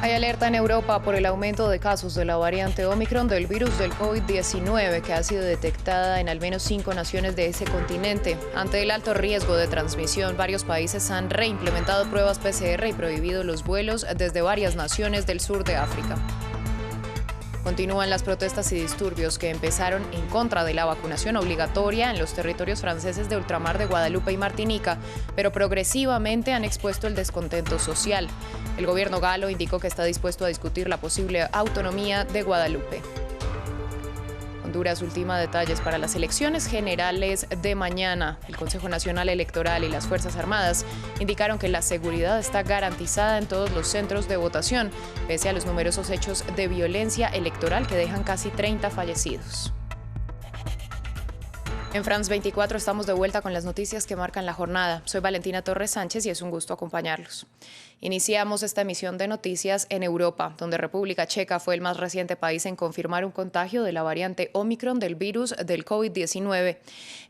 Hay alerta en Europa por el aumento de casos de la variante Omicron del virus del COVID-19 que ha sido detectada en al menos 5 naciones de ese continente. Ante el alto riesgo de transmisión, varios países han reimplementado pruebas PCR y prohibido los vuelos desde varias naciones del sur de África. Continúan las protestas y disturbios que empezaron en contra de la vacunación obligatoria en los territorios franceses de ultramar de Guadalupe y Martinica, pero progresivamente han expuesto el descontento social. El gobierno galo indicó que está dispuesto a discutir la posible autonomía de Guadalupe. Honduras ultima detalles para las elecciones generales de mañana. El Consejo Nacional Electoral y las Fuerzas Armadas indicaron que la seguridad está garantizada en todos los centros de votación, pese a los numerosos hechos de violencia electoral que dejan casi 30 fallecidos. En France 24 estamos de vuelta con las noticias que marcan la jornada. Soy Valentina Torres Sánchez y es un gusto acompañarlos. Iniciamos esta emisión de noticias en Europa, donde República Checa fue el más reciente país en confirmar un contagio de la variante Omicron del virus del COVID-19.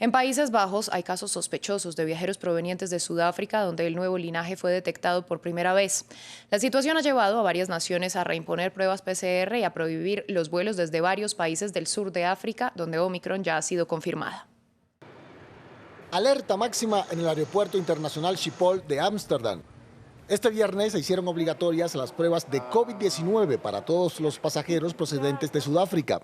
En Países Bajos hay casos sospechosos de viajeros provenientes de Sudáfrica, donde el nuevo linaje fue detectado por primera vez. La situación ha llevado a varias naciones a reimponer pruebas PCR y a prohibir los vuelos desde varios países del sur de África, donde Omicron ya ha sido confirmada. Alerta máxima en el aeropuerto internacional Schiphol de Ámsterdam. Este viernes se hicieron obligatorias las pruebas de COVID-19 para todos los pasajeros procedentes de Sudáfrica.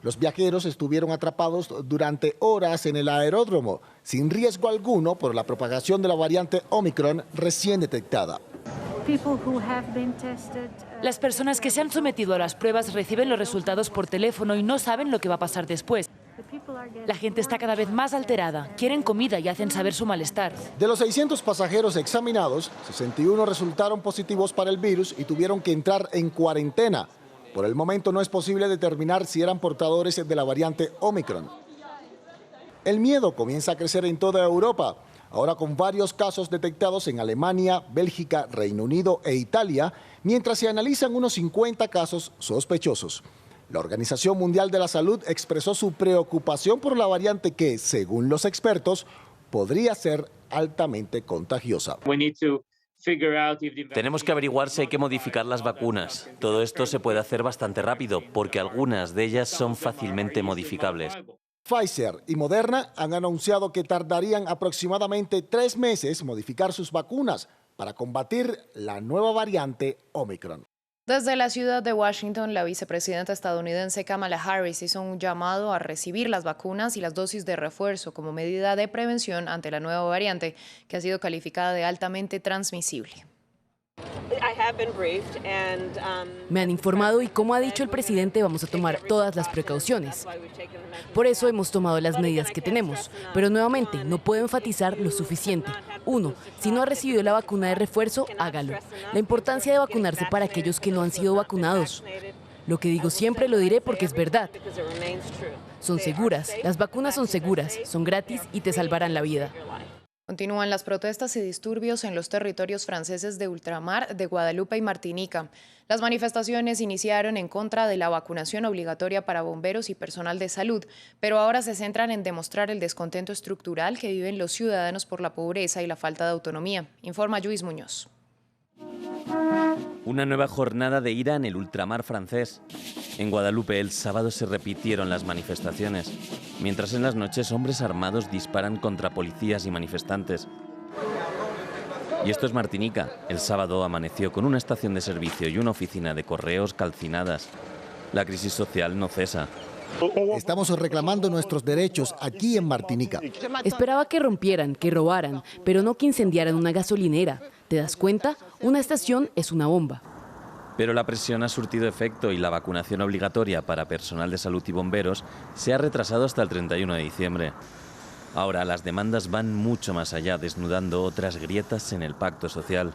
Los viajeros estuvieron atrapados durante horas en el aeródromo, sin riesgo alguno por la propagación de la variante Omicron recién detectada. Las personas que se han sometido a las pruebas reciben los resultados por teléfono y no saben lo que va a pasar después. La gente está cada vez más alterada, quieren comida y hacen saber su malestar. De los 600 pasajeros examinados, 61 resultaron positivos para el virus y tuvieron que entrar en cuarentena. Por el momento no es posible determinar si eran portadores de la variante Omicron. El miedo comienza a crecer en toda Europa, ahora con varios casos detectados en Alemania, Bélgica, Reino Unido e Italia, mientras se analizan unos 50 casos sospechosos. La Organización Mundial de la Salud expresó su preocupación por la variante que, según los expertos, podría ser altamente contagiosa. Tenemos que averiguar si hay que modificar las vacunas. Todo esto se puede hacer bastante rápido, porque algunas de ellas son fácilmente modificables. Pfizer y Moderna han anunciado que tardarían aproximadamente 3 meses modificar sus vacunas para combatir la nueva variante Omicron. Desde la ciudad de Washington, la vicepresidenta estadounidense Kamala Harris hizo un llamado a recibir las vacunas y las dosis de refuerzo como medida de prevención ante la nueva variante, que ha sido calificada de altamente transmisible. Me han informado y, como ha dicho el presidente, vamos a tomar todas las precauciones. Por eso hemos tomado las medidas que tenemos. Pero nuevamente, no puedo enfatizar lo suficiente. 1. Si no ha recibido la vacuna de refuerzo, hágalo. La importancia de vacunarse para aquellos que no han sido vacunados. Lo que digo siempre lo diré porque es verdad. Son seguras. Las vacunas son seguras, son gratis y te salvarán la vida. Continúan las protestas y disturbios en los territorios franceses de ultramar de Guadalupe y Martinica. Las manifestaciones iniciaron en contra de la vacunación obligatoria para bomberos y personal de salud, pero ahora se centran en demostrar el descontento estructural que viven los ciudadanos por la pobreza y la falta de autonomía, informa Luis Muñoz. Una nueva jornada de ira en el ultramar francés. En Guadalupe el sábado se repitieron las manifestaciones, mientras en las noches hombres armados disparan contra policías y manifestantes. Y esto es Martinica. El sábado amaneció con una estación de servicio y una oficina de correos calcinadas. La crisis social no cesa. Estamos reclamando nuestros derechos aquí en Martinica. Esperaba que rompieran, que robaran, pero no que incendiaran una gasolinera. ¿Te das cuenta? Una estación es una bomba. Pero la presión ha surtido efecto y la vacunación obligatoria para personal de salud y bomberos se ha retrasado hasta el 31 de diciembre. Ahora las demandas van mucho más allá, desnudando otras grietas en el pacto social.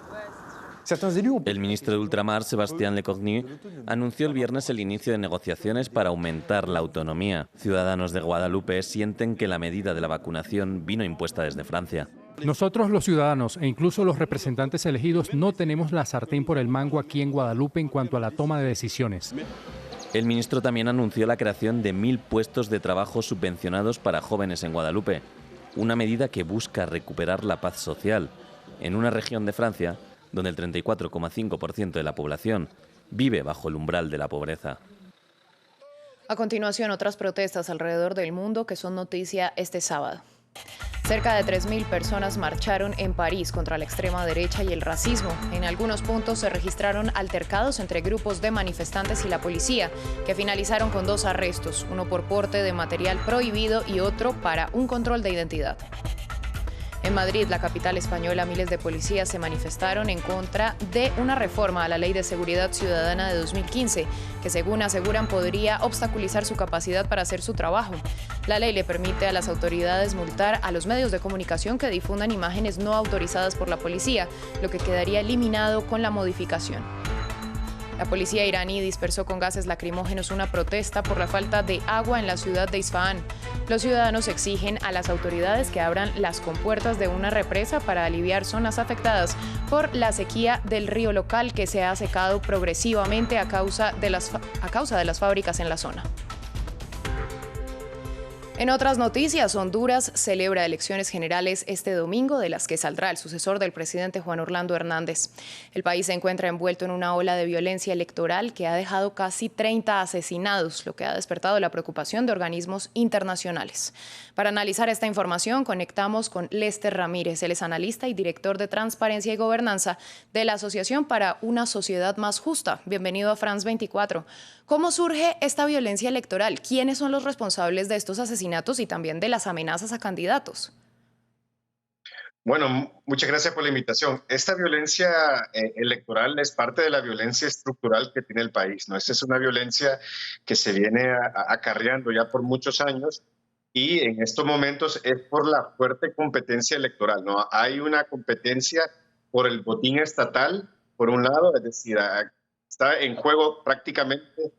El ministro de Ultramar, Sébastien Lecornu, anunció el viernes el inicio de negociaciones para aumentar la autonomía. Ciudadanos de Guadalupe sienten que la medida de la vacunación vino impuesta desde Francia. Nosotros los ciudadanos e incluso los representantes elegidos no tenemos la sartén por el mango aquí en Guadalupe en cuanto a la toma de decisiones. El ministro también anunció la creación de 1000 puestos de trabajo subvencionados para jóvenes en Guadalupe, una medida que busca recuperar la paz social en una región de Francia donde el 34,5% de la población vive bajo el umbral de la pobreza. A continuación, otras protestas alrededor del mundo que son noticia este sábado. Cerca de 3.000 personas marcharon en París contra la extrema derecha y el racismo. En algunos puntos se registraron altercados entre grupos de manifestantes y la policía, que finalizaron con 2 arrestos, uno por porte de material prohibido y otro para un control de identidad. En Madrid, la capital española, miles de policías se manifestaron en contra de una reforma a la Ley de Seguridad Ciudadana de 2015, que según aseguran podría obstaculizar su capacidad para hacer su trabajo. La ley le permite a las autoridades multar a los medios de comunicación que difundan imágenes no autorizadas por la policía, lo que quedaría eliminado con la modificación. La policía iraní dispersó con gases lacrimógenos una protesta por la falta de agua en la ciudad de Isfahán. Los ciudadanos exigen a las autoridades que abran las compuertas de una represa para aliviar zonas afectadas por la sequía del río local que se ha secado progresivamente a causa de las fábricas en la zona. En otras noticias, Honduras celebra elecciones generales este domingo, de las que saldrá el sucesor del presidente Juan Orlando Hernández. El país se encuentra envuelto en una ola de violencia electoral que ha dejado casi 30 asesinados, lo que ha despertado la preocupación de organismos internacionales. Para analizar esta información, conectamos con Lester Ramírez. Él es analista y director de Transparencia y Gobernanza de la Asociación para una Sociedad Más Justa. Bienvenido a France 24. ¿Cómo surge esta violencia electoral? ¿Quiénes son los responsables de estos asesinatos y también de las amenazas a candidatos? Bueno, muchas gracias por la invitación. Esta violencia electoral es parte de la violencia estructural que tiene el país, ¿no? Esta es una violencia que se viene acarreando ya por muchos años y en estos momentos es por la fuerte competencia electoral, ¿no? Hay una competencia por el botín estatal, por un lado, es decir, está en juego prácticamente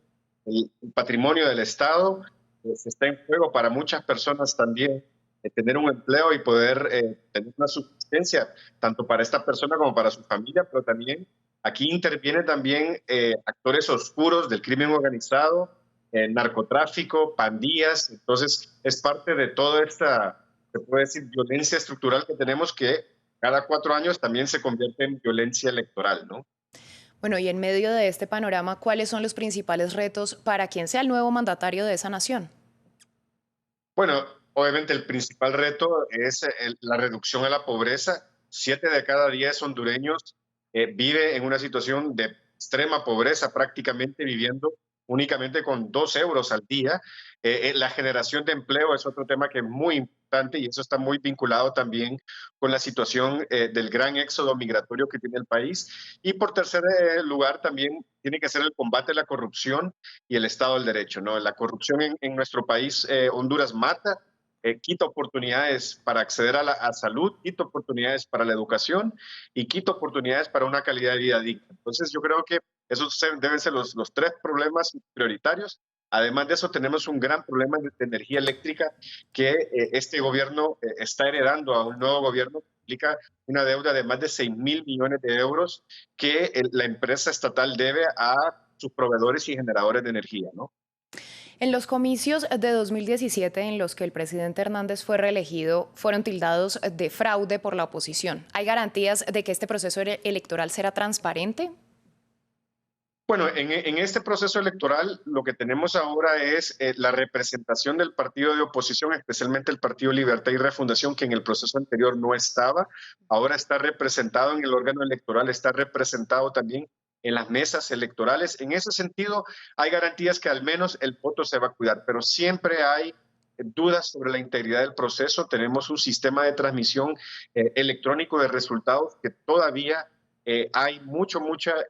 el patrimonio del Estado, está en juego para muchas personas también tener un empleo y poder tener una subsistencia, tanto para esta persona como para su familia, pero también aquí intervienen también actores oscuros del crimen organizado, narcotráfico, pandillas. Entonces es parte de toda esta, se puede decir, violencia estructural que tenemos, que cada 4 años también se convierte en violencia electoral, ¿no? Bueno, y en medio de este panorama, ¿cuáles son los principales retos para quien sea el nuevo mandatario de esa nación? Bueno, obviamente el principal reto es la reducción a la pobreza. 7 de cada 10 hondureños vive en una situación de extrema pobreza, prácticamente viviendo únicamente con 2 euros al día. La generación de empleo es otro tema que es muy importante y eso está muy vinculado también con la situación del gran éxodo migratorio que tiene el país. Y por tercer lugar también tiene que ser el combate a la corrupción y el Estado del Derecho, ¿no? La corrupción en nuestro país, Honduras, mata, quita oportunidades para acceder a salud, quita oportunidades para la educación y quita oportunidades para una calidad de vida digna. Entonces yo creo que esos deben ser los 3 problemas prioritarios. Además de eso, tenemos un gran problema de energía eléctrica que este gobierno está heredando a un nuevo gobierno que implica una deuda de más de 6.000 millones de euros que la empresa estatal debe a sus proveedores y generadores de energía, ¿no? En los comicios de 2017, en los que el presidente Hernández fue reelegido, fueron tildados de fraude por la oposición. ¿Hay garantías de que este proceso electoral será transparente? Bueno, en este proceso electoral lo que tenemos ahora es la representación del partido de oposición, especialmente el Partido Libertad y Refundación, que en el proceso anterior no estaba. Ahora está representado en el órgano electoral, está representado también en las mesas electorales. En ese sentido, hay garantías que al menos el voto se va a cuidar, pero siempre hay dudas sobre la integridad del proceso. Tenemos un sistema de transmisión electrónico de resultados que todavía hay mucha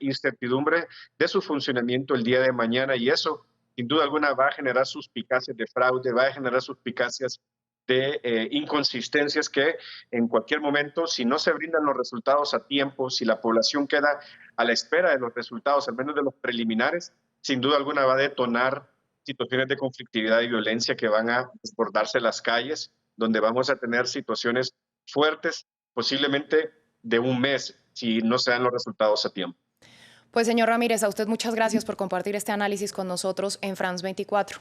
incertidumbre de su funcionamiento el día de mañana y eso sin duda alguna va a generar suspicacias de fraude, va a generar suspicacias de inconsistencias que en cualquier momento, si no se brindan los resultados a tiempo, si la población queda a la espera de los resultados, al menos de los preliminares, sin duda alguna va a detonar situaciones de conflictividad y violencia que van a desbordarse las calles, donde vamos a tener situaciones fuertes, posiblemente de un mes, si no se dan los resultados a tiempo. Pues señor Ramírez, a usted muchas gracias por compartir este análisis con nosotros en France 24.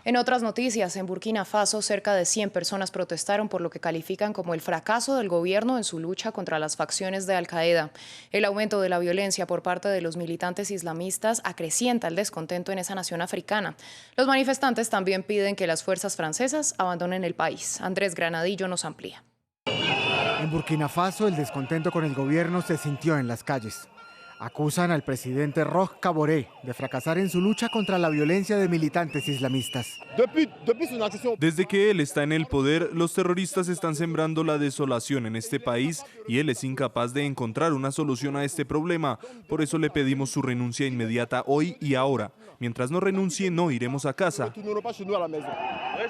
En otras noticias, en Burkina Faso, cerca de 100 personas protestaron por lo que califican como el fracaso del gobierno en su lucha contra las facciones de Al-Qaeda. El aumento de la violencia por parte de los militantes islamistas acrecienta el descontento en esa nación africana. Los manifestantes también piden que las fuerzas francesas abandonen el país. Andrés Granadillo nos amplía. En Burkina Faso, el descontento con el gobierno se sintió en las calles. Acusan al presidente Roch Kaboré de fracasar en su lucha contra la violencia de militantes islamistas. Desde que él está en el poder, los terroristas están sembrando la desolación en este país y él es incapaz de encontrar una solución a este problema. Por eso le pedimos su renuncia inmediata hoy y ahora. Mientras no renuncie, no iremos a casa.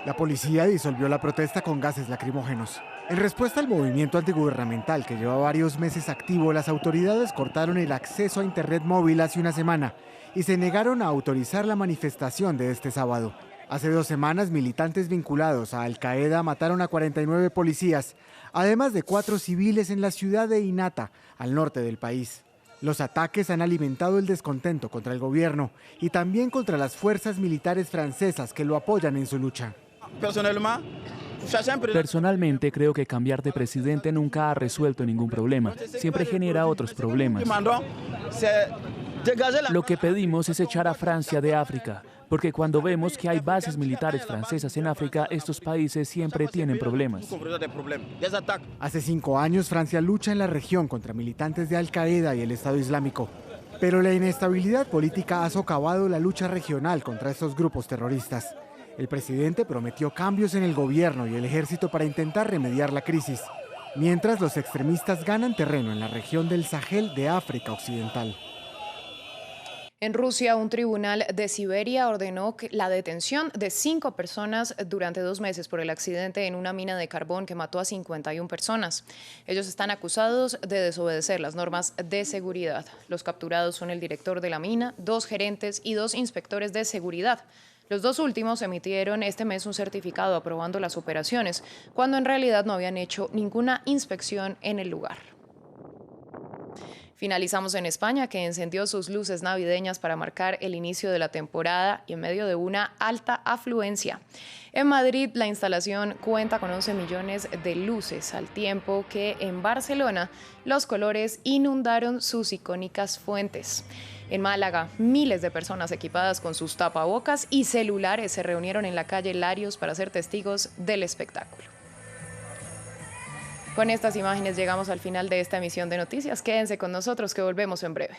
La policía disolvió la protesta con gases lacrimógenos. En respuesta al movimiento antigubernamental que lleva varios meses activo, las autoridades cortaron el acceso a Internet móvil hace una semana y se negaron a autorizar la manifestación de este sábado. Hace 2 semanas, militantes vinculados a Al-Qaeda mataron a 49 policías, además de 4 civiles en la ciudad de Inata, al norte del país. Los ataques han alimentado el descontento contra el gobierno y también contra las fuerzas militares francesas que lo apoyan en su lucha. Personalmente creo que cambiar de presidente nunca ha resuelto ningún problema, siempre genera otros problemas. Lo que pedimos es echar a Francia de África, porque cuando vemos que hay bases militares francesas en África, estos países siempre tienen problemas. Hace 5 años Francia lucha en la región contra militantes de Al-Qaeda y el Estado Islámico, pero la inestabilidad política ha socavado la lucha regional contra estos grupos terroristas. El presidente prometió cambios en el gobierno y el ejército para intentar remediar la crisis, mientras los extremistas ganan terreno en la región del Sahel de África Occidental. En Rusia, un tribunal de Siberia ordenó la detención de 5 personas durante 2 meses por el accidente en una mina de carbón que mató a 51 personas. Ellos están acusados de desobedecer las normas de seguridad. Los capturados son el director de la mina, 2 gerentes y 2 inspectores de seguridad. Los 2 últimos emitieron este mes un certificado aprobando las operaciones, cuando en realidad no habían hecho ninguna inspección en el lugar. Finalizamos en España, que encendió sus luces navideñas para marcar el inicio de la temporada y en medio de una alta afluencia. En Madrid, la instalación cuenta con 11 millones de luces, al tiempo que en Barcelona los colores inundaron sus icónicas fuentes. En Málaga, miles de personas equipadas con sus tapabocas y celulares se reunieron en la calle Larios para ser testigos del espectáculo. Con estas imágenes llegamos al final de esta emisión de noticias. Quédense con nosotros que volvemos en breve.